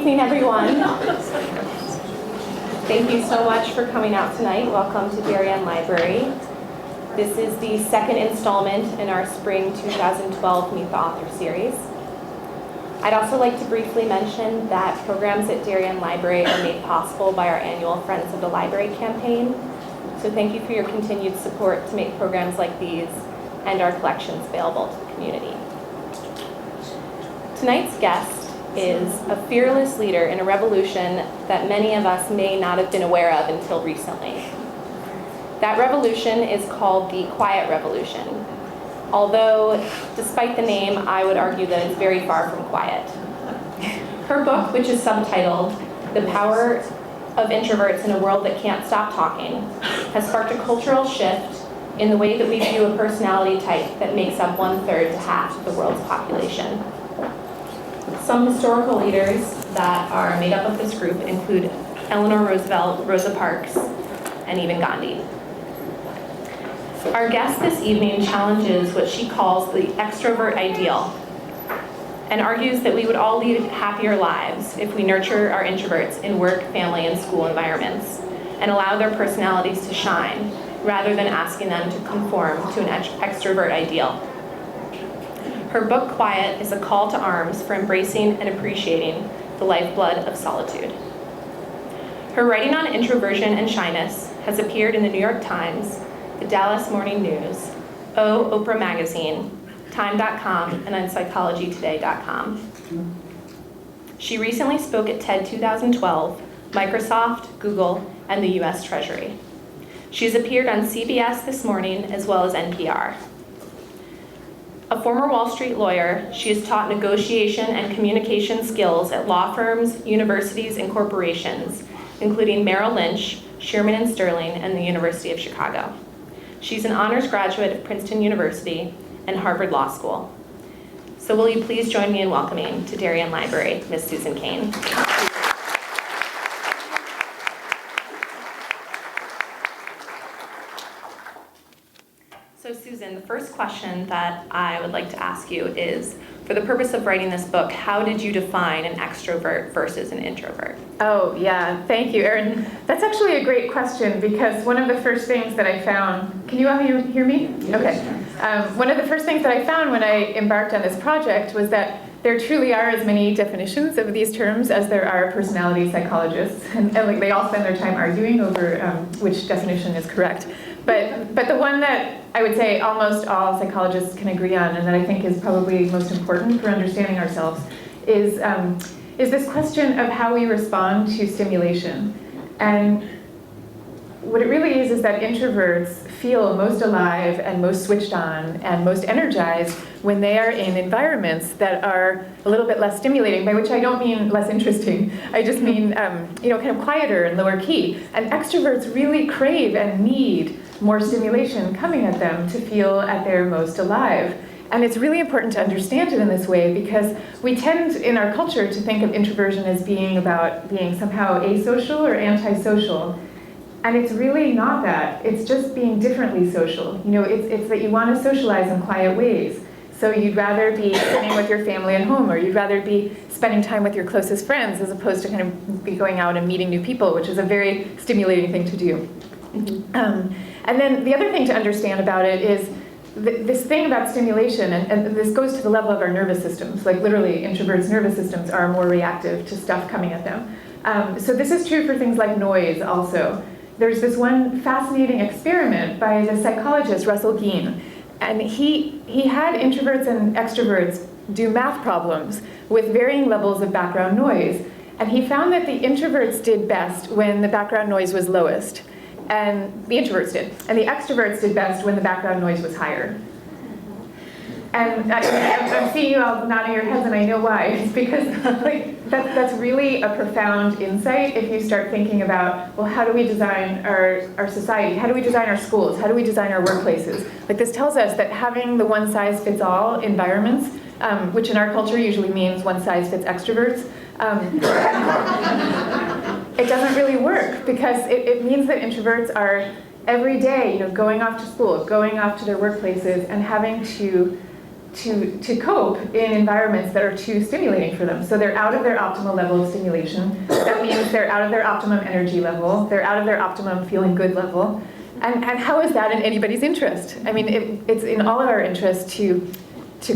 evening, everyone. Thank you so much for coming out tonight. Welcome to Darien Library. This is the second installment in our Spring 2012 Meet the Author series. I'd also like to briefly mention that programs at Darien Library are made possible by our annual Friends of the Library campaign. So thank you for your continued support to make programs like these and our collections available to the community. Tonight's guest is a fearless leader in a revolution that many of us may not have been aware of until recently. That revolution is called the Quiet Revolution, although despite the name, I would argue that it's very far from quiet. Her book, which is subtitled The Power of Introverts in a World That Can't Stop Talking, has sparked a cultural shift in the way that we view a personality type that makes up 1/3 to half of the world's population. Some historical leaders that are made up of this group include Eleanor Roosevelt, Rosa Parks, and even Gandhi. Our guest this evening challenges what she calls the extrovert ideal and argues that we would all lead happier lives if we nurture our introverts in work, family, and school environments and allow their personalities to shine rather than asking them to conform to an extrovert ideal. Her book, Quiet, is a call to arms for embracing and appreciating the lifeblood of solitude. Her writing on introversion and shyness has appeared in the New York Times, the Dallas Morning News, Oprah Magazine, Time.com, and on PsychologyToday.com. She recently spoke at TED 2012, Microsoft, Google, and the US Treasury. She has appeared on CBS This Morning as well as NPR. A former Wall Street lawyer, she has taught negotiation and communication skills at law firms, universities, and corporations, including Merrill Lynch, Shearman & Sterling, and the University of Chicago. She's an honors graduate of Princeton University and Harvard Law School. So will you please join me in welcoming to Darien Library, Ms. Susan Cain. So Susan, the first question that I would like to ask you is, for the purpose of writing this book, how did you define an extrovert versus an introvert? Oh, yeah. Thank you, Erin. That's actually a great question because one of the first things that I found... Can you all hear me? Okay. One of the first things that I found when I embarked on this project was that there truly are as many definitions of these terms as there are personality psychologists. And like, they all spend their time arguing over which definition is correct. But the one that I would say almost all psychologists can agree on, and that I think is probably most important for understanding ourselves, is this question of how we respond to stimulation. And what it really is that introverts feel most alive and most switched on and most energized when they are in environments that are a little bit less stimulating, by which I don't mean less interesting. I just mean kind of quieter and lower key. And extroverts really crave and need more stimulation coming at them to feel at their most alive. And it's really important to understand it in this way because we tend in our culture to think of introversion as being about being somehow asocial or antisocial. And it's really not that. It's just being differently social. You know, it's that you want to socialize in quiet ways. So you'd rather be sitting with your family at home, or you'd rather be spending time with your closest friends as opposed to kind of be going out and meeting new people, which is a very stimulating thing to do. Mm-hmm. And then the other thing to understand about it is this thing about stimulation, and this goes to the level of our nervous systems. Like literally, introverts' nervous systems are more reactive to stuff coming at them. So this is true for things like noise also. There's this one fascinating experiment by the psychologist Russell Cain, and he had introverts and extroverts do math problems with varying levels of background noise. And he found that the introverts did best when the background noise was lowest. And the introverts did. And the extroverts did best when the background noise was higher. And I'm seeing you all nodding your heads, and I know why. It's because that's really a profound insight if you start thinking about, well, how do we design our society? How do we design our schools? How do we design our workplaces? Like, this tells us that having the one-size-fits-all environments, which in our culture usually means one-size-fits extroverts, it doesn't really work because it means that introverts are every day, going off to school, going off to their workplaces, and having to to cope in environments that are too stimulating for them. So they're out of their optimal level of stimulation. That means they're out of their optimum energy level. They're out of their optimum feeling good level. And how is that in anybody's interest? I mean, it's in all of our interest to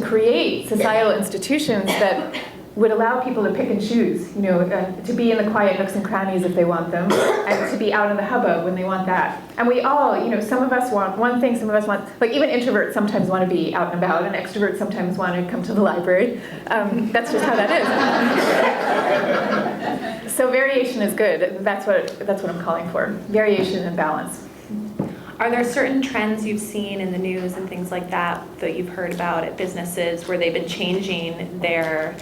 create societal institutions that would allow people to pick and choose, to be in the quiet nooks and crannies if they want them, and to be out in the hubbub when they want that. And we all, some of us want one thing, some of us want, like even introverts sometimes want to be out and about, and extroverts sometimes want to come to the library. That's just how that is. So variation is good. That's what I'm calling for. Variation and balance. Are there certain trends you've seen in the news and things like that you've heard about at businesses where they've been changing their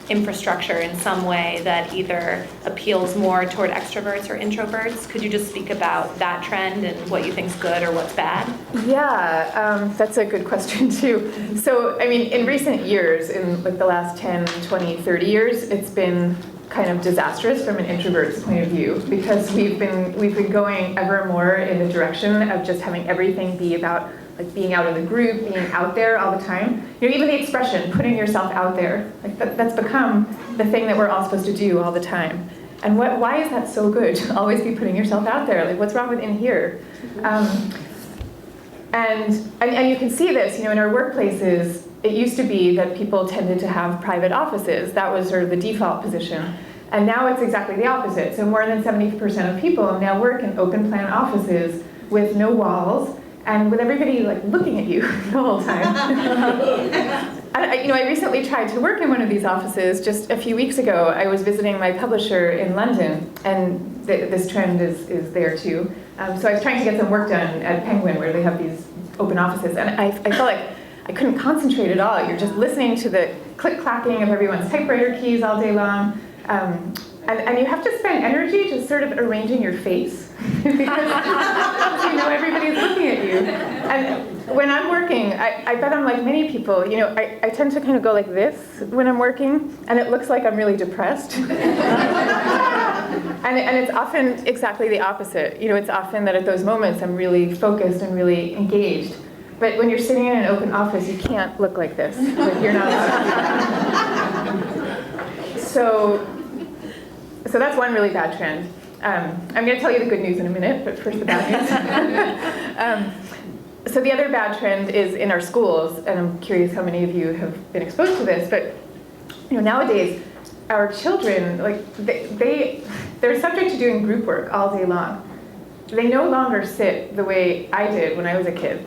infrastructure in some way that either appeals more toward extroverts or introverts? Could you just speak about that trend and what you think's good or what's bad? Yeah, that's a good question too. So, I mean, in recent years, in like the last 10, 20, 30 years, it's been kind of disastrous from an introvert's point of view, because we've been going ever more in the direction of just having everything be about like being out in the group, being out there all the time. Even the expression, putting yourself out there, like that's become the thing that we're all supposed to do all the time. And why is that so good, to always be putting yourself out there? Like, what's wrong with in here? And you can see this, in our workplaces. It used to be that people tended to have private offices. That was sort of the default position. And now it's exactly the opposite. So more than 70% of people now work in open plan offices with no walls and with everybody like looking at you the whole time. I recently tried to work in one of these offices just a few weeks ago. I was visiting my publisher in London, and this trend is there too. So I was trying to get some work done at Penguin, where they have these open offices, and I felt like I couldn't concentrate at all. You're just listening to the click-clacking of everyone's typewriter keys all day long. And you have to spend energy just sort of arranging your face because everybody's looking at you. And when I'm working, I bet I'm like many people, I tend to kind of go like this when I'm working, and it looks like I'm really depressed. And it's often exactly the opposite. It's often that at those moments I'm really focused and really engaged. But when you're sitting in an open office, you can't look like this. Like, you're not allowed to do that. So that's one really bad trend. I'm going to tell you the good news in a minute, but first the bad news. So the other bad trend is in our schools, and I'm curious how many of you have been exposed to this, but nowadays our children, like they're subject to doing group work all day long. They no longer sit the way I did when I was a kid.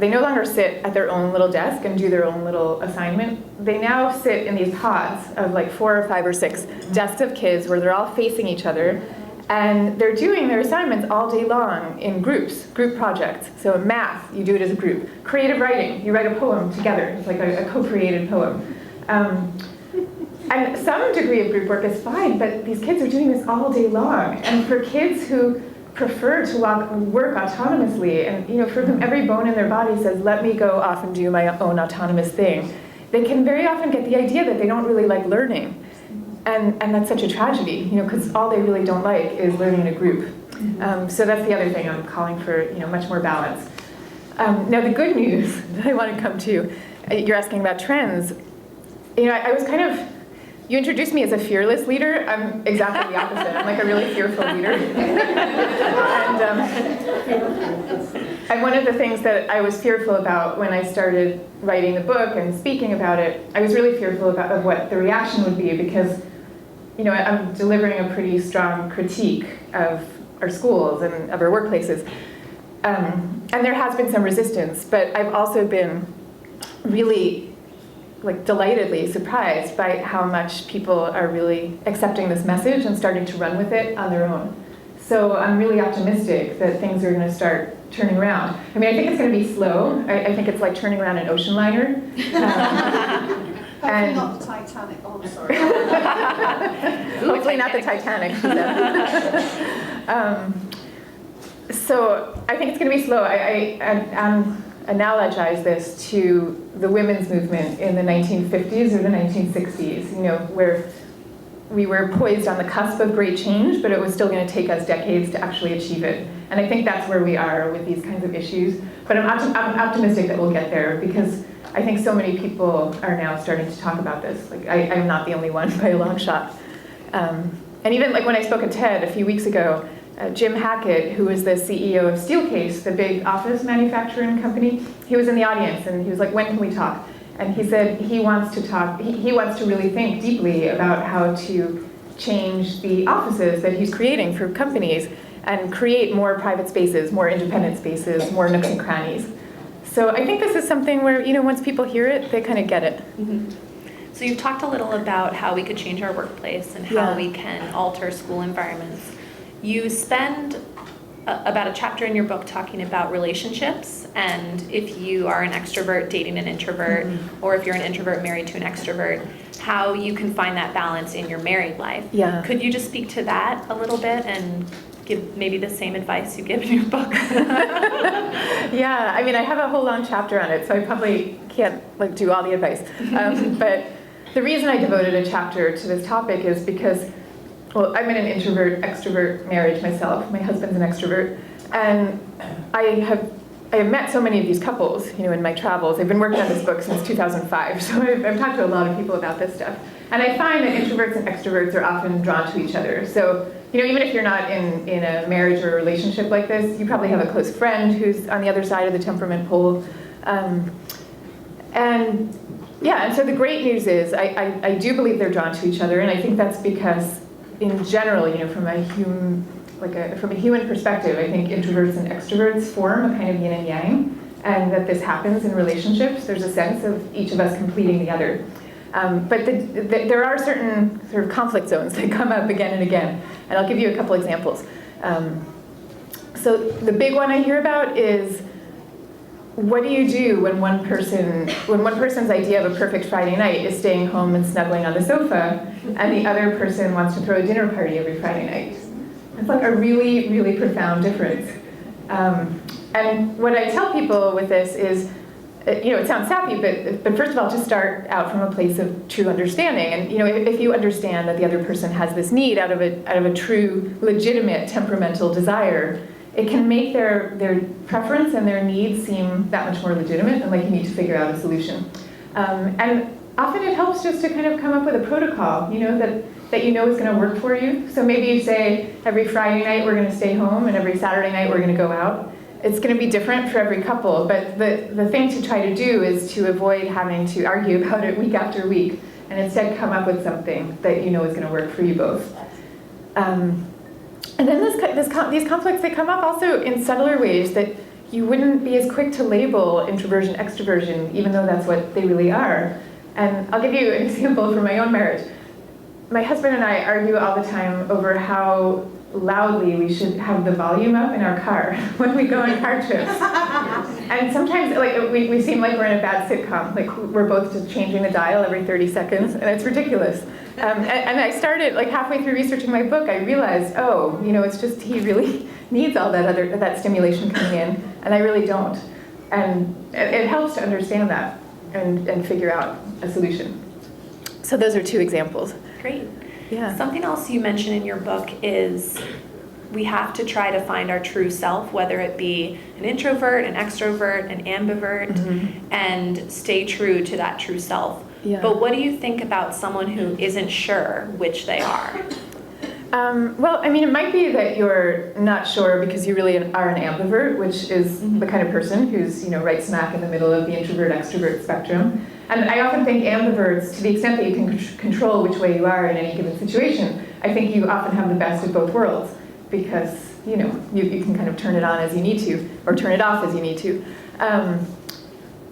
They no longer sit at their own little desk and do their own little assignment. They now sit in these pods of like 4 or 5 or 6 desks of kids where they're all facing each other, and they're doing their assignments all day long in groups, group projects. So math, you do it as a group. Creative writing, you write a poem together. It's like a co-created poem. And some degree of group work is fine, but these kids are doing this all day long. And for kids who prefer to work autonomously, and for whom every bone in their body says, let me go off and do my own autonomous thing, they can very often get the idea that they don't really like learning. And that's such a tragedy, because all they really don't like is learning in a group. So that's the other thing I'm calling for, much more balance. Now the good news that I want to come to, you're asking about trends. I was kind of, you introduced me as a fearless leader. I'm exactly the opposite. I'm like a really fearful leader. And one of the things that I was fearful about when I started writing the book and speaking about it, I was really fearful of what the reaction would be, because I'm delivering a pretty strong critique of our schools and of our workplaces. And there has been some resistance, but I've also been really delightedly surprised by how much people are really accepting this message and starting to run with it on their own. So I'm really optimistic that things are going to start turning around. I mean, I think it's going to be slow. I think it's like turning around an ocean liner. Hopefully not the Titanic. Oh, I'm sorry. Hopefully not the Titanic. So I think it's going to be slow. I analogize this to the women's movement in the 1950s or the 1960s, where we were poised on the cusp of great change, but it was still going to take us decades to actually achieve it. And I think that's where we are with these kinds of issues. But I'm optimistic that we'll get there, because I think so many people are now starting to talk about this. Like, I'm not the only one by a long shot. And even like when I spoke at TED a few weeks ago, Jim Hackett, who was the CEO of Steelcase, the big office manufacturing company, he was in the audience and he was like, when can we talk? And he said he wants to talk, he wants to really think deeply about how to change the offices that he's creating for companies and create more private spaces, more independent spaces, more nooks and crannies. So I think this is something where, once people hear it, they kind of get it. Mm-hmm. So you've talked a little about how we could change our workplace and how we can alter school environments. You spend about a chapter in your book talking about relationships, and if you are an extrovert dating an introvert, or if you're an introvert married to an extrovert, how you can find that balance in your married life. Yeah. Could you just speak to that a little bit and give maybe the same advice you give in your book? Yeah, I mean, I have a whole long chapter on it, so I probably can't do all the advice. But the reason I devoted a chapter to this topic is because, well, I'm in an introvert-extrovert marriage myself. My husband's an extrovert, and I have met so many of these couples, in my travels. I've been working on this book since 2005, so I've talked to a lot of people about this stuff. And I find that introverts and extroverts are often drawn to each other. So, even if you're not in a marriage or a relationship like this, you probably have a close friend who's on the other side of the temperament pole. And so the great news is I do believe they're drawn to each other, and I think that's because, in general, from a human perspective, I think introverts and extroverts form a kind of yin and yang, and that this happens in relationships. There's a sense of each of us completing the other. But there are certain sort of conflict zones that come up again and again, and I'll give you a couple examples. So the big one I hear about is, what do you do when one person's idea of a perfect Friday night is staying home and snuggling on the sofa, and the other person wants to throw a dinner party every Friday night? It's like a really, really profound difference. And what I tell people with this is, it sounds sappy, but first of all, just start out from a place of true understanding. And if you understand that the other person has this need out of a true, legitimate temperamental desire, it can make their preference and their needs seem that much more legitimate, and like you need to figure out a solution. And often it helps just to kind of come up with a protocol, that is going to work for you. So maybe you say, every Friday night we're going to stay home, and every Saturday night we're going to go out. It's going to be different for every couple, but the thing to try to do is to avoid having to argue about it week after week, and instead come up with something that is going to work for you both. And then these conflicts, they come up also in subtler ways that you wouldn't be as quick to label introversion, extroversion, even though that's what they really are. And I'll give you an example from my own marriage. My husband and I argue all the time over how loudly we should have the volume up in our car when we go on car trips. And sometimes we seem like we're in a bad sitcom, like we're both just changing the dial every 30 seconds, and it's ridiculous. And I started, halfway through researching my book, I realized, it's just he really needs all that stimulation coming in, and I really don't. And it helps to understand that and figure out a solution. So those are two examples. Great. Yeah. Something else you mention in your book is we have to try to find our true self, whether it be an introvert, an extrovert, an ambivert, and stay true to that true self. Yeah. But what do you think about someone who isn't sure which they are? Well, it might be that you're not sure because you really are an ambivert, which is the kind of person who's, right smack in the middle of the introvert-extrovert spectrum. And I often think ambiverts, to the extent that you can control which way you are in any given situation, I think you often have the best of both worlds, because, you can kind of turn it on as you need to, or turn it off as you need to.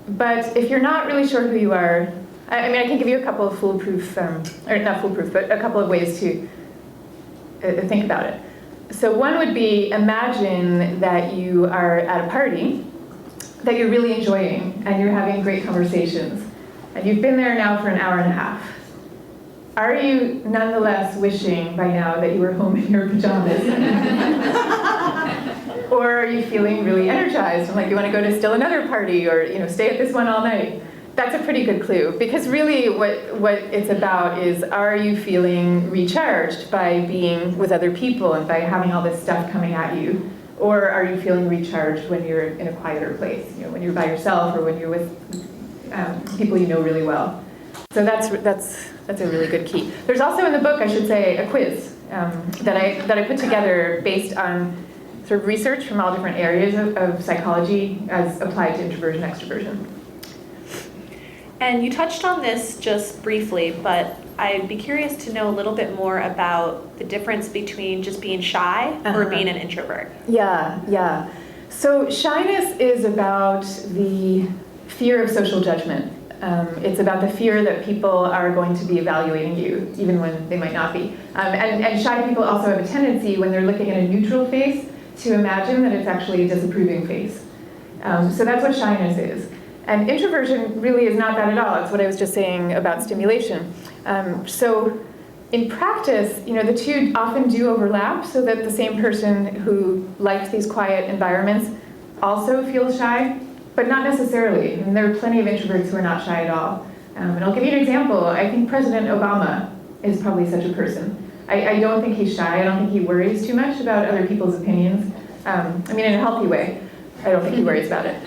But if you're not really sure who you are, I can give you a couple of foolproof, or not foolproof, but a couple of ways to think about it. So one would be, imagine that you are at a party that you're really enjoying, and you're having great conversations. And you've been there now for an hour and a half. Are you nonetheless wishing by now that you were home in your pajamas? Or are you feeling really energized and like you want to go to still another party, or stay at this one all night? That's a pretty good clue, because really what it's about is, are you feeling recharged by being with other people and by having all this stuff coming at you? Or are you feeling recharged when you're in a quieter place, when you're by yourself, or when you're with people you know really well. So that's a really good key. There's also in the book, I should say, a quiz that I put together based on sort of research from all different areas of psychology as applied to introversion, extroversion. And you touched on this just briefly, but I'd be curious to know a little bit more about the difference between just being shy or being an introvert. Yeah. So shyness is about the fear of social judgment. It's about the fear that people are going to be evaluating you, even when they might not be. And shy people also have a tendency, when they're looking at a neutral face, to imagine that it's actually a disapproving face. So that's what shyness is. And introversion really is not that at all. It's what I was just saying about stimulation. So in practice, the two often do overlap, so that the same person who likes these quiet environments also feels shy, but not necessarily. And there are plenty of introverts who are not shy at all. And I'll give you an example. I think President Obama is probably such a person. I don't think he's shy. I don't think he worries too much about other people's opinions. In a healthy way. I don't think he worries about it.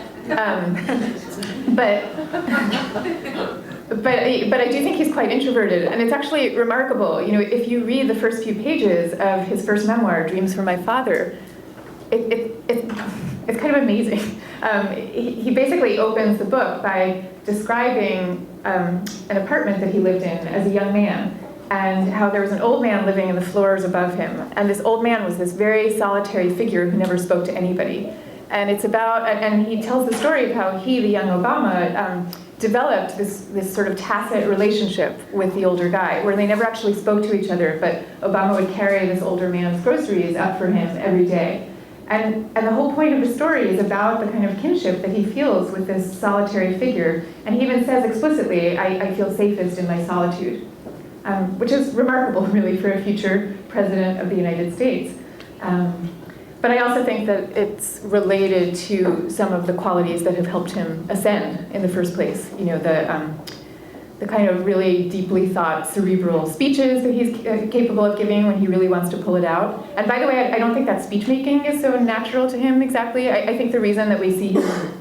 But I do think he's quite introverted, and it's actually remarkable. If you read the first few pages of his first memoir, Dreams from My Father, it's kind of amazing. He basically opens the book by describing an apartment that he lived in as a young man, and how there was an old man living in the floors above him, and this old man was this very solitary figure who never spoke to anybody. And and he tells the story of how he, the young Obama, developed this sort of tacit relationship with the older guy, where they never actually spoke to each other, but Obama would carry this older man's groceries up for him every day. And the whole point of the story is about the kind of kinship that he feels with this solitary figure. And he even says explicitly, I feel safest in my solitude, which is remarkable, really, for a future president of the United States. But I also think that it's related to some of the qualities that have helped him ascend in the first place. The kind of really deeply thought cerebral speeches that he's capable of giving when he really wants to pull it out. And by the way, I don't think that speech making is so natural to him exactly. I think the reason that we see him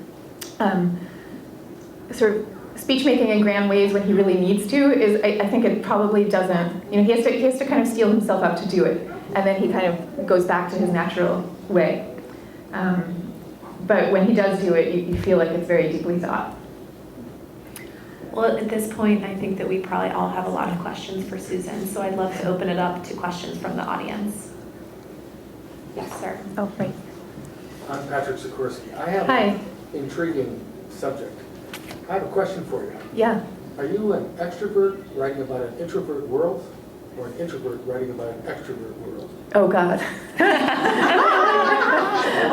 sort of speech making in grand ways when he really needs to is I think it probably doesn't, he has to kind of steel himself up to do it. And then he kind of goes back to his natural way. But when he does do it, you feel like it's very deeply thought. Well, at this point, I think that we probably all have a lot of questions for Susan, so I'd love to open it up to questions from the audience. Yes, sir. Oh, right. I'm Patrick Sikorsky. I have Hi. an intriguing subject. I have a question for you. Yeah. Are you an extrovert writing about an introvert world, or an introvert writing about an extrovert world? Oh, God.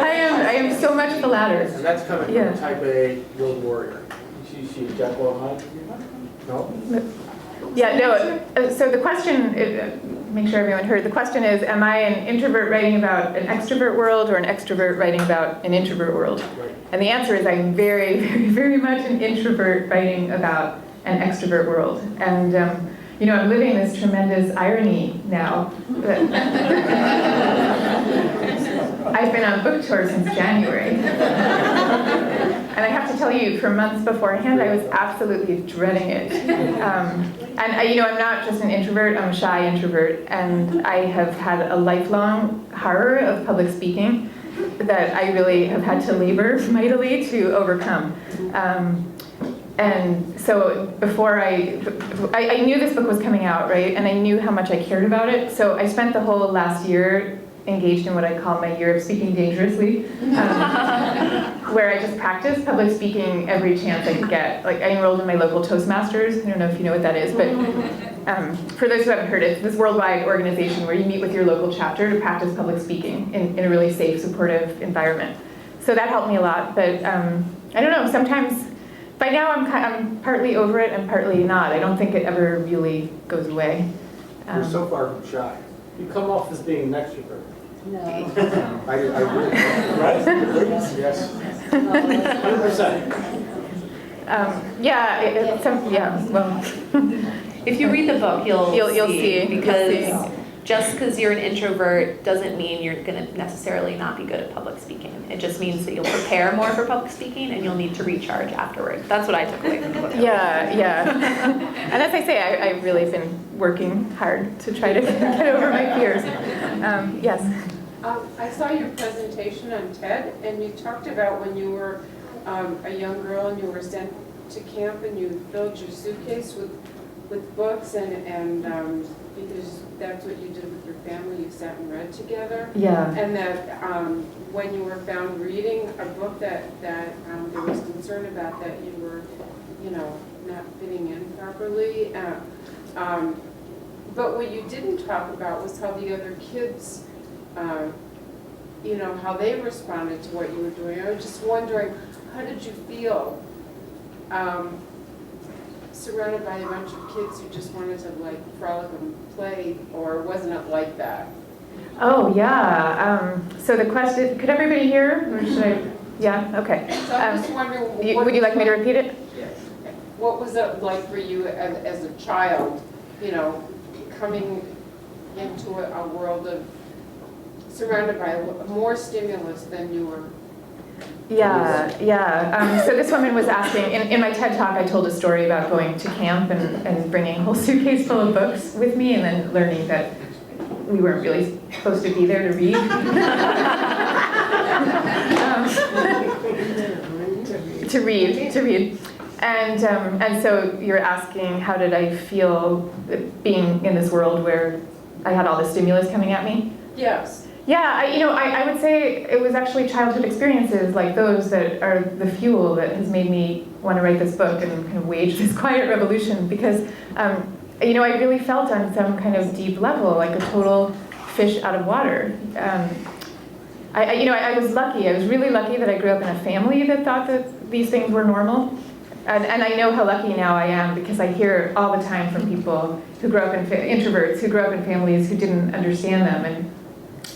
I am so much the latter. And that's coming Yeah. from type A road warrior. She Jack Long? No? Yeah, no, so the question, make sure everyone heard, the question is, am I an introvert writing about an extrovert world or an extrovert writing about an introvert world? Right. And the answer is I'm very, very, very much an introvert writing about an extrovert world. And, I'm living this tremendous irony now. I've been on book tour since January. And I have to tell you, for months beforehand, I was absolutely dreading it. And I'm not just an introvert, I'm a shy introvert. And I have had a lifelong horror of public speaking that I really have had to labor mightily to overcome. And so before I knew this book was coming out, right? And I knew how much I cared about it. So I spent the whole last year engaged in what I call my year of speaking dangerously, where I just practiced public speaking every chance I could get. Like, I enrolled in my local Toastmasters. I don't know if you know what that is, but for those who haven't heard it, it's this worldwide organization where you meet with your local chapter to practice public speaking in a really safe, supportive environment. So that helped me a lot, but I don't know, sometimes, by now I'm partly over it and partly not. I don't think it ever really goes away. You're so far from shy. You come off as being an extrovert. No. I really Right? Yes. 100%. Well. If you read the book, you'll You'll see. because You'll see. just because you're an introvert doesn't mean you're going to necessarily not be good at public speaking. It just means that you'll prepare more for public speaking and you'll need to recharge afterward. That's what I took away from the book. Yeah. And as I say, I've really been working hard to try to get over my fears. Yes. I saw your presentation on TED, and you talked about when you were a young girl and you were sent to camp and you filled your suitcase with books and because that's what you did with your family, you sat and read together. Yeah. And that when you were found reading a book that there was concern about that you were, not fitting in properly. But what you didn't talk about was how the other kids, how they responded to what you were doing. I was just wondering, how did you feel surrounded by a bunch of kids who just wanted to frolic and play, or wasn't it like that? Oh, yeah. So the question, could everybody hear? Or should I? Yeah, okay. So I'm just wondering, would you like me to repeat it? Yes. What was it like for you as a child, coming into a world of surrounded by more stimulus than you were? Yeah. So this woman was asking, in my TED Talk, I told a story about going to camp and bringing a whole suitcase full of books with me and then learning that we weren't really supposed to be there to read. To read. And so you're asking, how did I feel being in this world where I had all the stimulus coming at me? Yes. Yeah, I would say it was actually childhood experiences like those that are the fuel that has made me want to write this book and kind of wage this quiet revolution because, I really felt on some kind of deep level like a total fish out of water. I was lucky. I was really lucky that I grew up in a family that thought that these things were normal. And I know how lucky now I am because I hear all the time from people who grew up in introverts, who grew up in families who didn't understand them and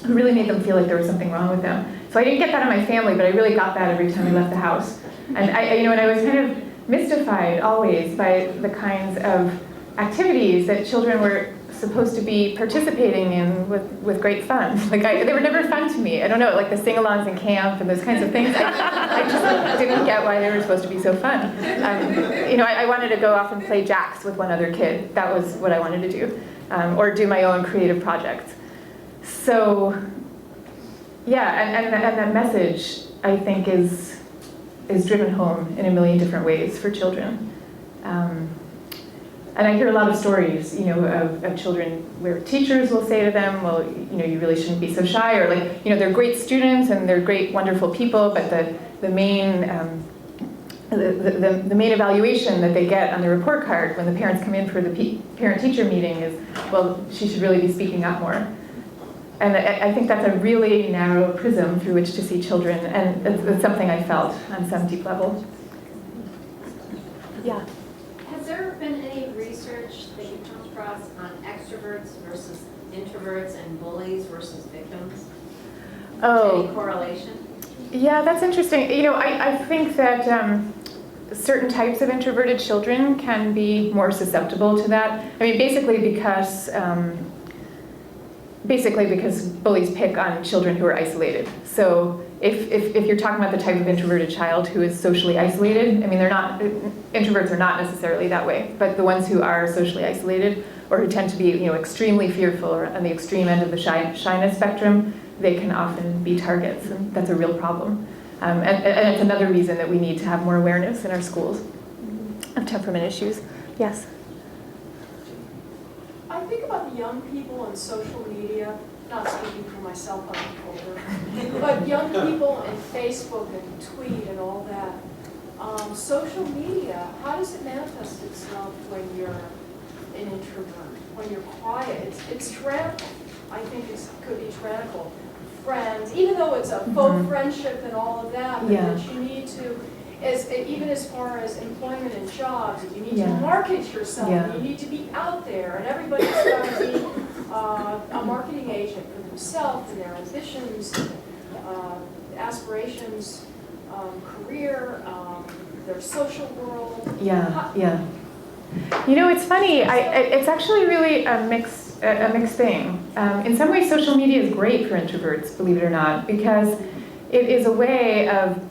who really made them feel like there was something wrong with them. So I didn't get that in my family, but I really got that every time I left the house. And I was kind of mystified always by the kinds of activities that children were supposed to be participating in with great fun. They were never fun to me. I don't know, like the sing-alongs in camp and those kinds of things. I just didn't get why they were supposed to be so fun. I wanted to go off and play jacks with one other kid. That was what I wanted to do, or do my own creative projects. So, yeah, and that message, I think, is driven home in a million different ways for children. And I hear a lot of stories, of children where teachers will say to them, well, you really shouldn't be so shy, or they're great students and they're great, wonderful people, but the main the main evaluation that they get on the report card when the parents come in for the parent-teacher meeting is, well, she should really be speaking up more. And I think that's a really narrow prism through which to see children, and it's something I felt on some deep level. Yeah. Has there been any research that you've come across on extroverts versus introverts and bullies versus victims? Oh. Any correlation? Yeah, that's interesting. I think that certain types of introverted children can be more susceptible to that. I mean, basically because bullies pick on children who are isolated. So if you're talking about the type of introverted child who is socially isolated, I mean, introverts are not necessarily that way, but the ones who are socially isolated or who tend to be, extremely fearful or on the extreme end of the shyness spectrum, they can often be targets, and that's a real problem. And it's another reason that we need to have more awareness in our schools of temperament issues. Yes? I think about the young people on social media, not speaking for myself, I'm older, but young people and Facebook and tweet and all that. Social media, how does it manifest itself when you're an introvert, when you're quiet? It's tyrannical. I think it could be tyrannical. Friends, even though it's a faux friendship and all of that, but Yeah. that you need to, even as far as employment and jobs, you need Yeah. to market yourself, Yeah. you need to be out there, and everybody's got to be a marketing agent for themselves and their ambitions, aspirations, career, their social world. Yeah. It's funny. It's actually really a mixed a mixed thing. In some ways, social media is great for introverts, believe it or not, because it is a way of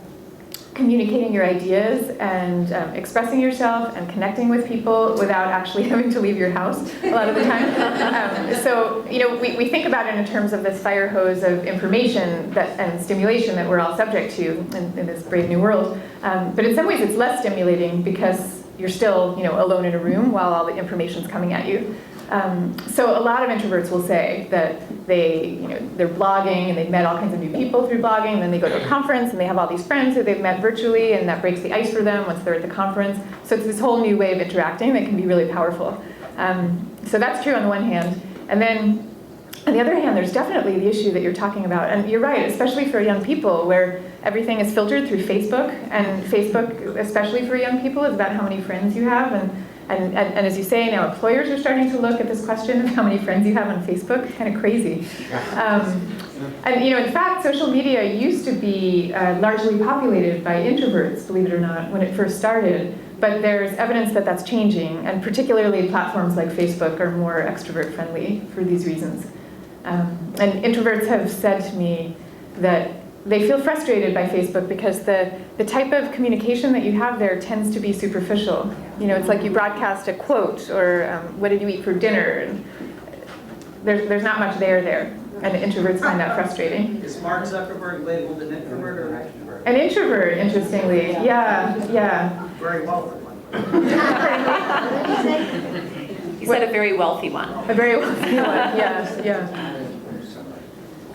communicating your ideas and expressing yourself and connecting with people without actually having to leave your house a lot of the time. So, we think about it in terms of this fire hose of information and stimulation that we're all subject to in this brave new world. But in some ways, it's less stimulating because you're still, alone in a room while all the information's coming at you. So a lot of introverts will say that they're blogging and they've met all kinds of new people through blogging, and then they go to a conference and they have all these friends who they've met virtually, and that breaks the ice for them once they're at the conference. So it's this whole new way of interacting that can be really powerful. So that's true on the one hand. And then on the other hand, there's definitely the issue that you're talking about. And you're right, especially for young people, where everything is filtered through Facebook. And Facebook, especially for young people, is about how many friends you have. And as you say, now employers are starting to look at this question of how many friends you have on Facebook. It's kind of crazy. And in fact, social media used to be largely populated by introverts, believe it or not, when it first started. But there's evidence that that's changing, and particularly platforms like Facebook are more extrovert friendly for these reasons. And introverts have said to me that they feel frustrated by Facebook because the type of communication that you have there tends to be superficial. It's like you broadcast a quote or what did you eat for dinner? And there's not much there. And introverts find that frustrating. Is Mark Zuckerberg labeled an introvert or an extrovert? An introvert, interestingly. Yeah. Very wealthy one. You said a very wealthy one. A very wealthy one, yeah.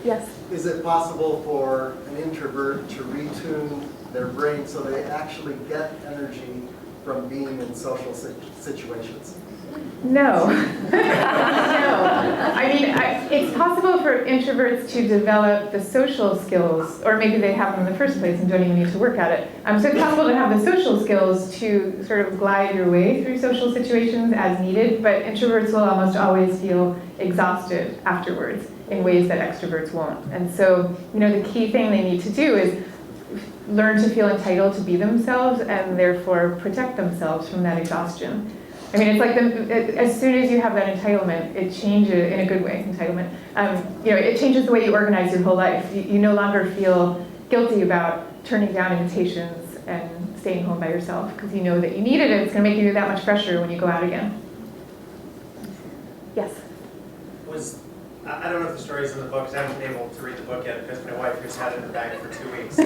Yes. Is it possible for an introvert to retune their brain so they actually get energy from being in social situations? No. No. I mean, it's possible for introverts to develop the social skills, or maybe they have them in the first place and don't even need to work at it. So it's possible to have the social skills to sort of glide your way through social situations as needed, but introverts will almost always feel exhausted afterwards in ways that extroverts won't. And so, the key thing they need to do is learn to feel entitled to be themselves and therefore protect themselves from that exhaustion. I mean, it's like as soon as you have that entitlement, it changes, in a good way, entitlement, it changes the way you organize your whole life. You no longer feel guilty about turning down invitations and staying home by yourself because you know that you need it and it's going to make you that much fresher when you go out again. Yes? I don't know if the story's in the book, because I haven't been able to read the book yet because my wife just had it in her bag for 2 weeks.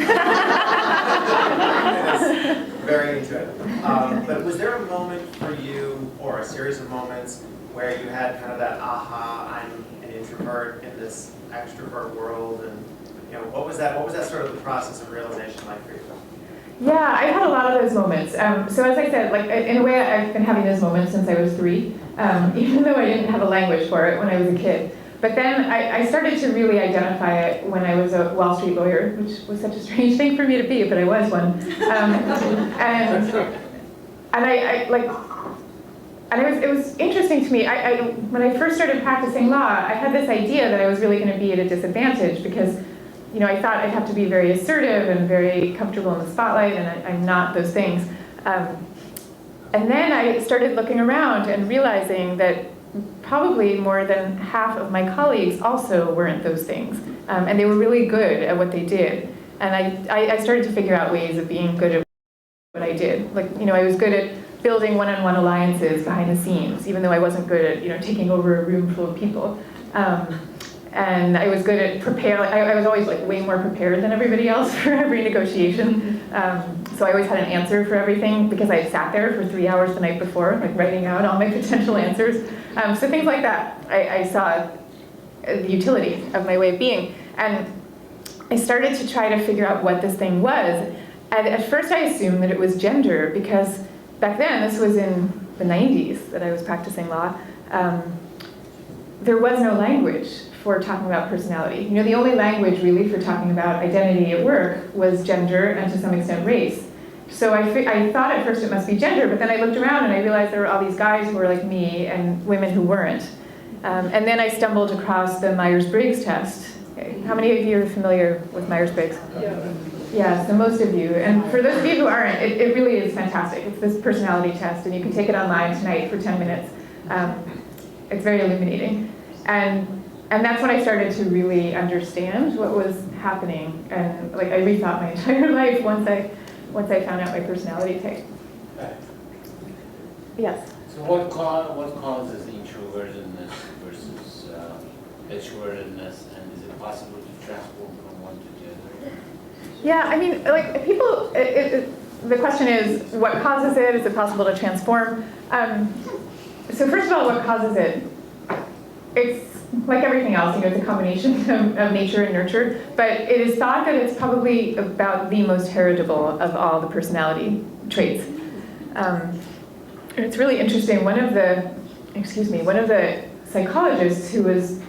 Very into it. But was there a moment for you, or a series of moments, where you had kind of that aha, I'm an introvert in this extrovert world, and what was that sort of the process of realization like for you? Yeah, I've had a lot of those moments. So as I said, in a way, I've been having those moments since I was 3, even though I didn't have a language for it when I was a kid. But then I started to really identify it when I was a Wall Street lawyer, which was such a strange thing for me to be, but I was one. It was interesting to me. When I first started practicing law, I had this idea that I was really going to be at a disadvantage because, I thought I'd have to be very assertive and very comfortable in the spotlight, and I'm not those things. And then I started looking around and realizing that probably more than half of my colleagues also weren't those things. And they were really good at what they did. And I started to figure out ways of being good at what I did. I was good at building one-on-one alliances behind the scenes, even though I wasn't good at, taking over a room full of people. And I was good at I was always way more prepared than everybody else for every negotiation. So I always had an answer for everything because I sat there for 3 hours the night before, writing out all my potential answers. So things like that, I saw the utility of my way of being. And I started to try to figure out what this thing was. And at first I assumed that it was gender because back then, this was in the 90s that I was practicing law, there was no language for talking about personality. The only language really for talking about identity at work was gender and to some extent race. So I thought at first it must be gender, but then I looked around and I realized there were all these guys who were like me and women who weren't. And then I stumbled across the Myers-Briggs test. How many of you are familiar with Myers-Briggs? Yeah, so most of you. And for those of you who aren't, it really is fantastic. It's this personality test, and you can take it online tonight for 10 minutes. It's very illuminating. And that's when I started to really understand what was happening, and like I rethought my entire life once I found out my personality type. Yes. So what causes introvertedness versus extrovertedness, and is it possible to transform from one to the other? Yeah, I mean, like people, the question is, what causes it? Is it possible to transform? So first of all, what causes it? It's like everything else, you know, it's a combination of nature and nurture, but it is thought that it's probably about the most heritable of all the personality traits. It's really interesting. One of the psychologists who was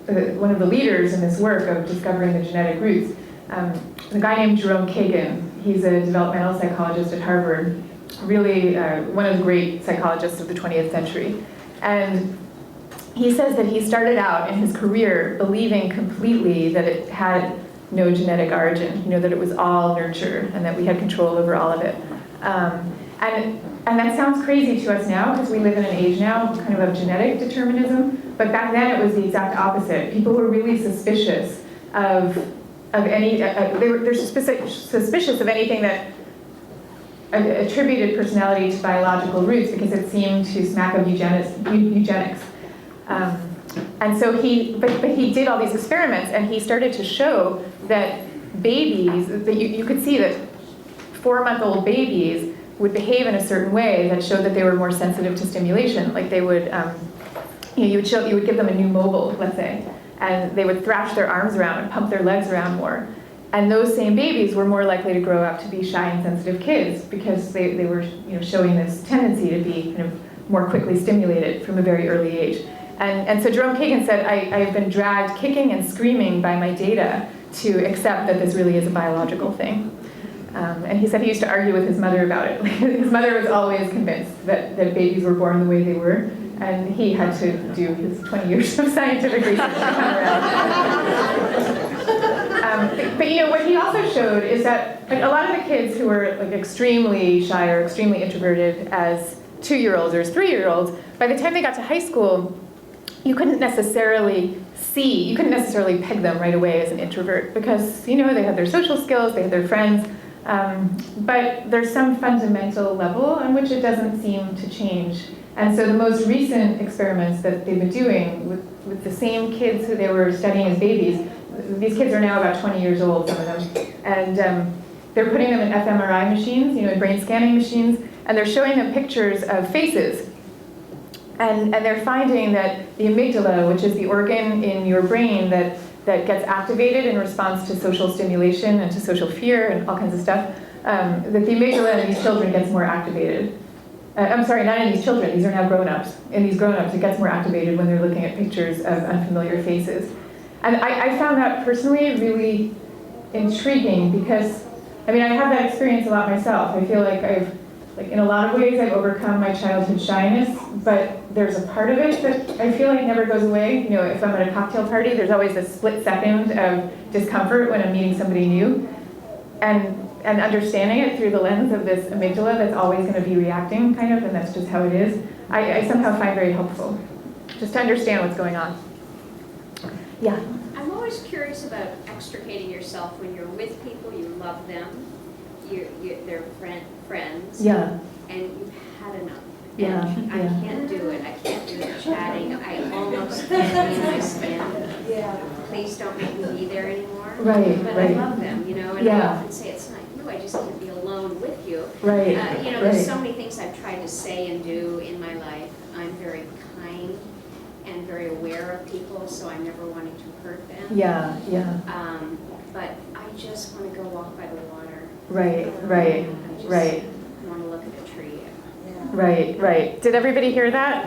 one of the leaders in this work of discovering the genetic roots, a guy named Jerome Kagan. He's a developmental psychologist at Harvard, really one of the great psychologists of the 20th century. And he says that he started out in his career believing completely that it had no genetic origin, you know, that it was all nurture and that we had control over all of it. And that sounds crazy to us now because we live in an age now kind of genetic determinism, but back then it was the exact opposite. People were really suspicious of any, they're suspicious of anything that attributed personality to biological roots because it seemed to smack of eugenics. And so he did all these experiments, and he started to show that babies, that you could see that 4-month-old babies would behave in a certain way that showed that they were more sensitive to stimulation. Like they would, you would give them a new mobile, let's say, and they would thrash their arms around and pump their legs around more. And those same babies were more likely to grow up to be shy and sensitive kids because they were, you know, showing this tendency to be kind of more quickly stimulated from a very early age. And so Jerome Kagan said, I have been dragged kicking and screaming by my data to accept that this really is a biological thing. And he said he used to argue with his mother about it. His mother was always convinced that babies were born the way they were, and he had to do his 20 years of scientific research to come around. But you know, what he also showed is that like, a lot of the kids who were like extremely shy or extremely introverted as 2-year-olds or as 3-year-olds, by the time they got to high school, you couldn't necessarily peg them right away as an introvert because, you know, they had their social skills, they had their friends, but there's some fundamental level on which it doesn't seem to change. And so the most recent experiments that they've been doing with the same kids who they were studying as babies, these kids are now about 20 years old, some of them, and they're putting them in fMRI machines, you know, in brain scanning machines, and they're showing them pictures of faces. And they're finding that the amygdala, which is the organ in your brain that gets activated in response to social stimulation and to social fear and all kinds of stuff, that the amygdala in these children gets more activated. I'm sorry, not in these children, these are now grown-ups. In these grown-ups, it gets more activated when they're looking at pictures of unfamiliar faces. And I found that personally really intriguing because, I mean, I have that experience a lot myself. I feel like in a lot of ways, I've overcome my childhood shyness, but there's a part of it that I feel like never goes away. You know, if I'm at a cocktail party, there's always a split second of discomfort when I'm meeting somebody new. And understanding it through the lens of this amygdala that's always going to be reacting, kind of, and that's just how it is, I somehow find very helpful, just to understand what's going on. Yeah? I'm always curious about extricating yourself when you're with people, you love them, they're friends, Yeah. and you've had enough. Yeah. And I can't do it. I can't do the chatting. I almost can't be in my skin. Yeah. Please don't make me be there anymore. Right, But right. I love them, you know, and Yeah. I often say it's not you. I just can't be alone with you. Right. You know, right. there's so many things I've tried to say and do in my life. I'm very kind and very aware of people, so I'm never wanting to hurt them. Yeah, yeah. But I just want to go walk by the water. Right. I just Right. want to look at a tree. Right. Did everybody hear that?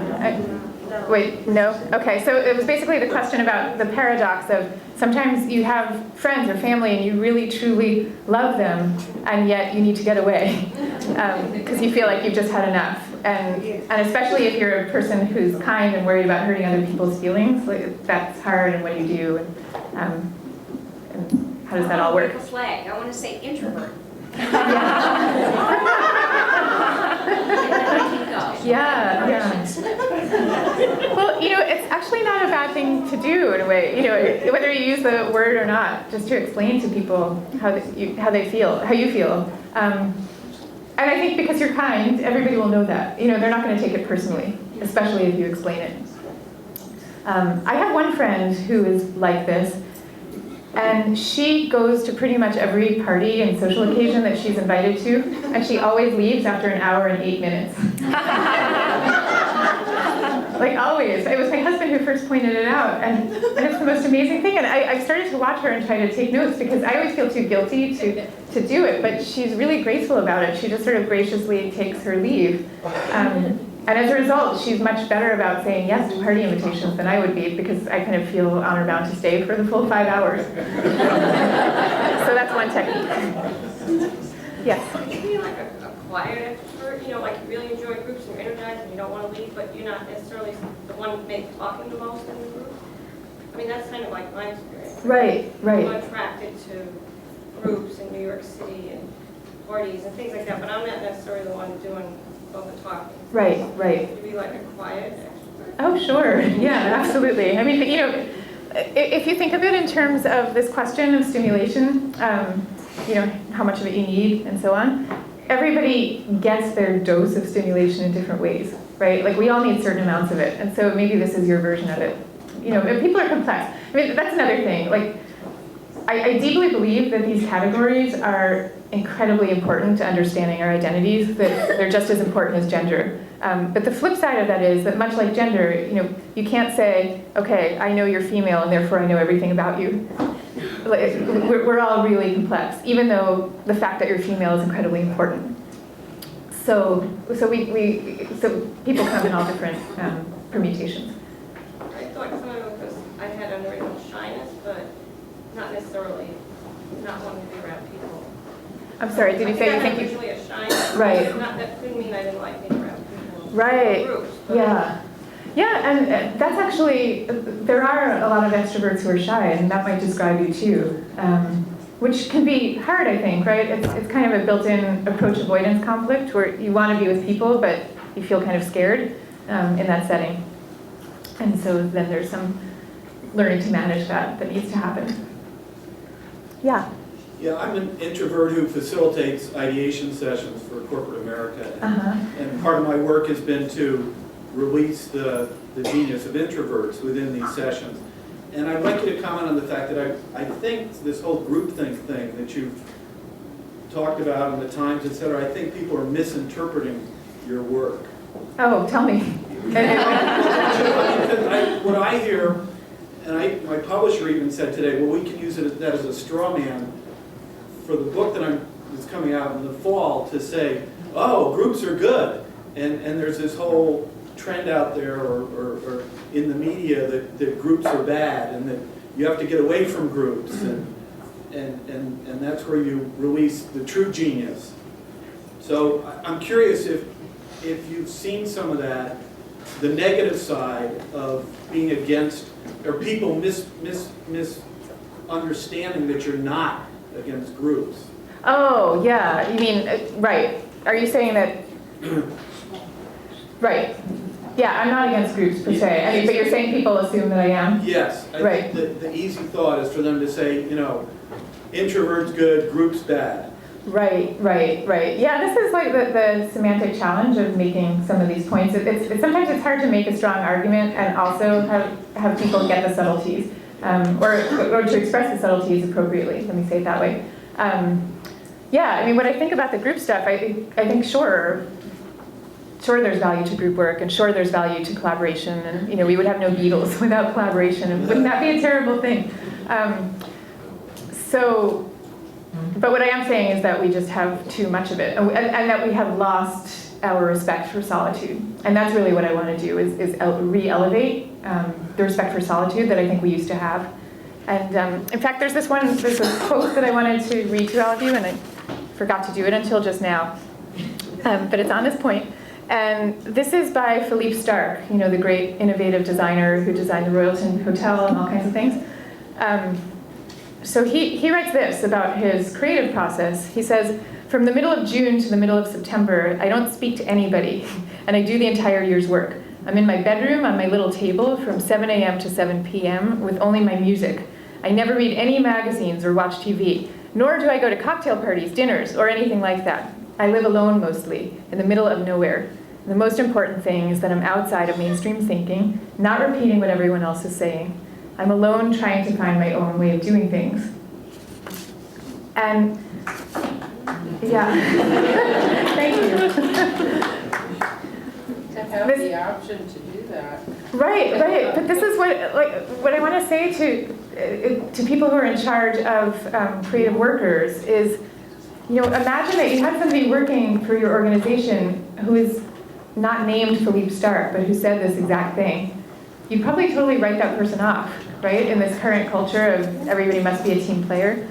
Wait, no? Okay, so it was basically the question about the paradox of sometimes you have friends or family and you really truly love them, and yet you need to get away because you feel like you've just had enough. And especially if you're a person who's kind and worried about hurting other people's feelings, like, that's hard, and what do you do? And how does that all work? I want to make a flag. I want to say introvert. Yeah. Well, it's actually not a bad thing to do in a way, whether you use the word or not, just to explain to people how you feel. And I think because you're kind, everybody will know that. They're not going to take it personally, especially if you explain it. I have one friend who is like this, and she goes to pretty much every party and social occasion that she's invited to, and she always leaves after an hour and 8 minutes. Like always. It was my husband who first pointed it out, and it's the most amazing thing. And I started to watch her and try to take notes because I always feel too guilty to do it, but she's really graceful about it. She just sort of graciously takes her leave. And as a result, she's much better about saying yes to party invitations than I would be because I kind of feel honor bound to stay for the full 5 hours. So that's one technique. Yes? Can you be like a quiet extrovert, like you really enjoy groups and you're energized and you don't want to leave, but you're not necessarily the one maybe talking the most in the group? I mean, that's kind of like my experience. Right. I'm attracted to groups in New York City and parties and things like that, but I'm not necessarily the one doing all the talking. Right. To be like a quiet extrovert? Oh, sure. Yeah, absolutely. I mean, if you think of it in terms of this question of stimulation, how much of it you need and so on, everybody gets their dose of stimulation in different ways, right? Like we all need certain amounts of it. And so maybe this is your version of it. People are complex. I mean, that's another thing. Like, I deeply believe that these categories are incredibly important to understanding our identities, that they're just as important as gender. But the flip side of that is that much like gender, you can't say, okay, I know you're female and therefore I know everything about you. We're all really complex, even though the fact that you're female is incredibly important. So people come in all different permutations. I thought some of it was I had unreal shyness, but not necessarily not wanting to be around people. I'm sorry, did you say you think you... usually a shyness. Right. That didn't mean I didn't like being around people. Right. Groups, Yeah. Yeah, and that's actually, there are a lot of extroverts who are shy, and that might describe you too, which can be hard, I think, right? It's kind of a built-in approach avoidance conflict where you want to be with people, but you feel kind of scared in that setting. And so then there's some learning to manage that needs to happen. Yeah. Yeah, I'm an introvert who facilitates ideation sessions for corporate America. And part of my work has been to release the genius of introverts within these sessions. And I'd like you to comment on the fact that I think this whole groupthink thing that you've talked about in the Times, et cetera, I think people are misinterpreting your work. Oh, tell me. What I hear, and my publisher even said today, well, we can use that as a straw man for the book that's coming out in the fall to say, oh, groups are good. And there's this whole trend out there or in the media that groups are bad and that you have to get away from groups and that's where you release the true genius. So I'm curious if you've seen some of that, the negative side of being against, or people misunderstanding that you're not against groups. Oh, yeah, you mean, right. Are you saying that, right. Yeah, I'm not against groups per se. I mean, but you're saying people assume that I am? Yes. Right. Think the easy thought is for them to say, introverts good, groups bad. Right. Yeah, this is like the semantic challenge of making some of these points. Sometimes it's hard to make a strong argument and also have people get the subtleties, or to express the subtleties appropriately. Let me say it that way. Yeah, I mean, when I think about the group stuff, I think sure there's value to group work, and sure there's value to collaboration, and we would have no Beatles without collaboration, and wouldn't that be a terrible thing? But what I am saying is that we just have too much of it, and that we have lost our respect for solitude, and that's really what I want to do is re-elevate the respect for solitude that I think we used to have. And in fact, there's a quote that I wanted to read to all of you, and I forgot to do it until just now, but it's on this point. And this is by Philippe Starck, the great innovative designer who designed the Royalton Hotel and all kinds of things. So he writes this about his creative process. He says, from the middle of June to the middle of September, I don't speak to anybody, and I do the entire year's work. I'm in my bedroom on my little table from 7 a.m. to 7 p.m. with only my music. I never read any magazines or watch TV, nor do I go to cocktail parties, dinners, or anything like that. I live alone mostly, in the middle of nowhere. The most important thing is that I'm outside of mainstream thinking, not repeating what everyone else is saying. I'm alone trying to find my own way of doing things. And yeah, thank you. To have the option to do that. Right. But this is what I want to say to people who are in charge of creative workers is, imagine that you had somebody working for your organization who is not named Philippe Stark, but who said this exact thing. You'd probably totally write that person off, right? In this current culture of everybody must be a team player.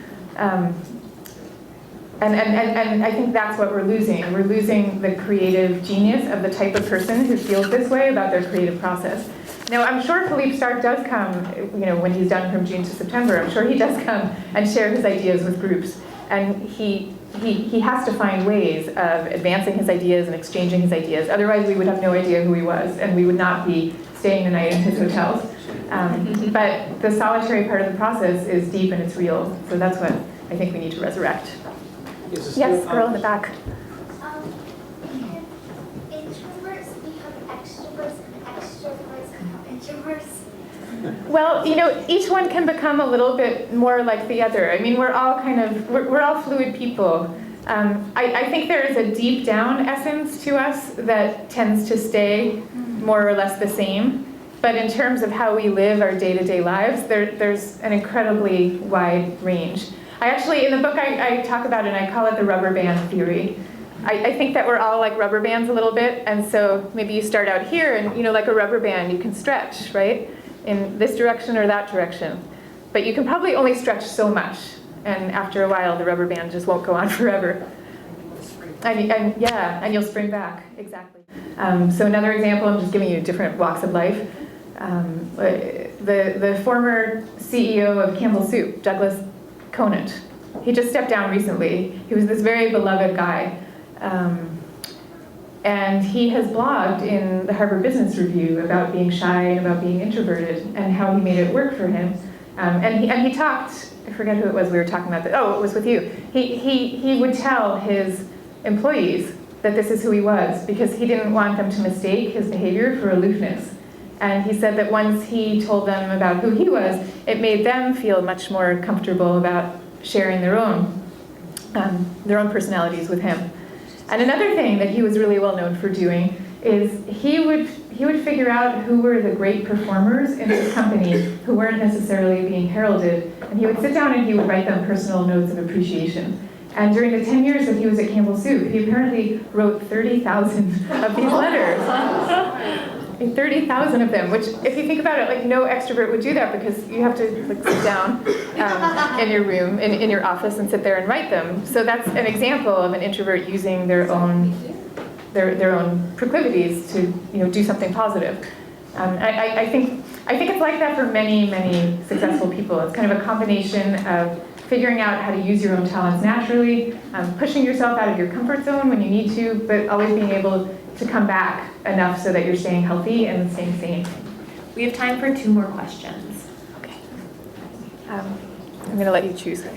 And I think that's what we're losing. We're losing the creative genius of the type of person who feels this way about their creative process. Now, I'm sure Philippe Stark does come, when he's done from June to September, I'm sure he does come and share his ideas with groups. And he has to find ways of advancing his ideas and exchanging his ideas. Otherwise, we would have no idea who he was, and we would not be staying the night in his hotels. But the solitary part of the process is deep and it's real. So that's what I think we need to resurrect. Yes, girl in the back. Can introverts become extroverts and extroverts become introverts? Well, each one can become a little bit more like the other. I mean, we're all we're all fluid people. I think there is a deep down essence to us that tends to stay more or less the same. But in terms of how we live our day-to-day lives, there's an incredibly wide range. I actually, in the book, I talk about it, and I call it the rubber band theory. I think that we're all like rubber bands a little bit, and so maybe you start out here, and like a rubber band, you can stretch, right? In this direction or that direction. But you can probably only stretch so much, and after a while, the rubber band just won't go on forever. And you'll spring back, exactly. So another example, I'm just giving you different walks of life. The former CEO of Campbell Soup, Douglas Conant, he just stepped down recently. He was this very beloved guy. And he has blogged in the Harvard Business Review about being shy and about being introverted and how he made it work for him. And he talked, I forget who it was we were talking about. It was with you. He would tell his employees that this is who he was because he didn't want them to mistake his behavior for aloofness. And he said that once he told them about who he was, it made them feel much more comfortable about sharing their own personalities with him. And another thing that he was really well known for doing is he would figure out who were the great performers in his company who weren't necessarily being heralded, and he would sit down and he would write them personal notes of appreciation. And during the 10 years that he was at Campbell Soup, he apparently wrote 30,000 of these letters. 30,000 of them, which if you think about it, no extrovert would do that because you have to sit down in your room, in your office and sit there and write them. So that's an example of an introvert using their own proclivities to do something positive. I think it's like that for many, many successful people. It's kind of a combination of figuring out how to use your own talents naturally, pushing yourself out of your comfort zone when you need to, but always being able to come back enough so that you're staying healthy and staying sane. We have time for 2 more questions. Okay. I'm going to let you choose. Sir.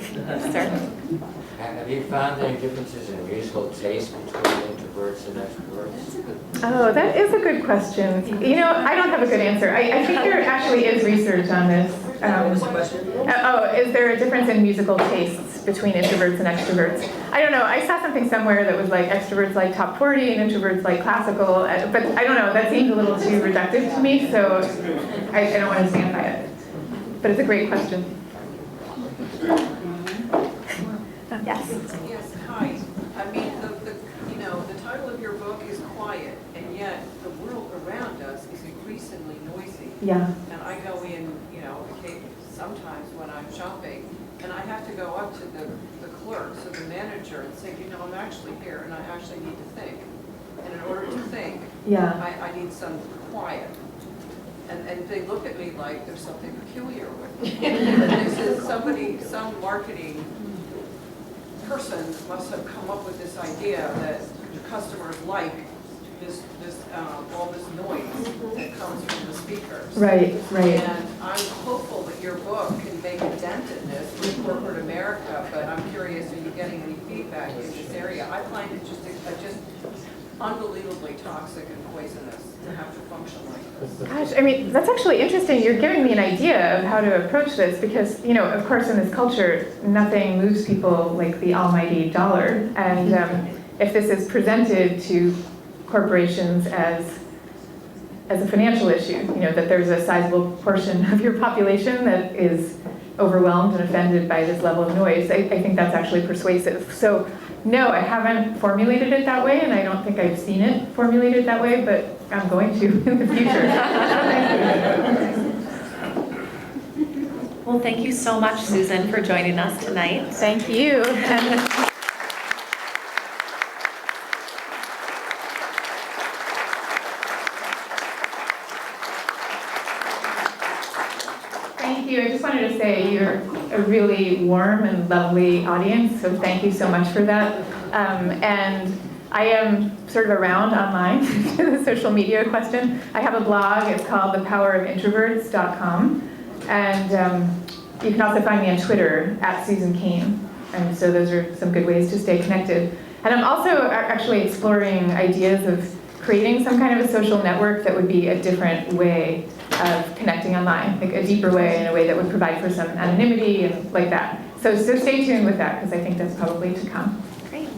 Have you found any differences in musical taste between introverts and extroverts? Oh, that is a good question. I don't have a good answer. I think there actually is research on this. Is there a difference in musical tastes between introverts and extroverts? I don't know. I saw something somewhere that was like extroverts like top 40 and introverts like classical, but I don't know. That seemed a little too reductive to me, so I don't want to stand by it. But it's a great question. Yes. Yes, hi. I mean, the title of your book is Quiet, and yet the world around us is increasingly noisy. Yeah. And I go in, sometimes when I'm shopping, and I have to go up to the clerk, so the manager, and say, I'm actually here, and I actually need to think. And in order to think, I need some quiet. And they look at me like there's something peculiar with me. This is some marketing person must have come up with this idea that customers like all this noise that comes from the speakers. Right, right. And I'm hopeful that your book can make a dent in this with corporate America, but I'm curious, are you getting any feedback in this area? I find it just unbelievably toxic and poisonous to have to function like this. Gosh, I mean, that's actually interesting. You're giving me an idea of how to approach this because, you know, of course in this culture, nothing moves people like the almighty dollar. And if this is presented to corporations as a financial issue, you know, that there's a sizable portion of your population that is overwhelmed and offended by this level of noise, I think that's actually persuasive. So no, I haven't formulated it that way, and I don't think I've seen it formulated that way, but I'm going to in the future. Well, thank you so much, Susan, for joining us tonight. Thank you. Thank you. I just wanted to say you're a really warm and lovely audience, so thank you so much for that. And I am sort of around online to the social media question. I have a blog. It's called thepowerofintroverts.com. And you can also find me on Twitter at Susan Cain. And so those are some good ways to stay connected. And I'm also actually exploring ideas of creating some kind of a social network that would be a different way of connecting online, like a deeper way, in a way that would provide for some anonymity and like that. So stay tuned with that, because I think that's probably to come. Great.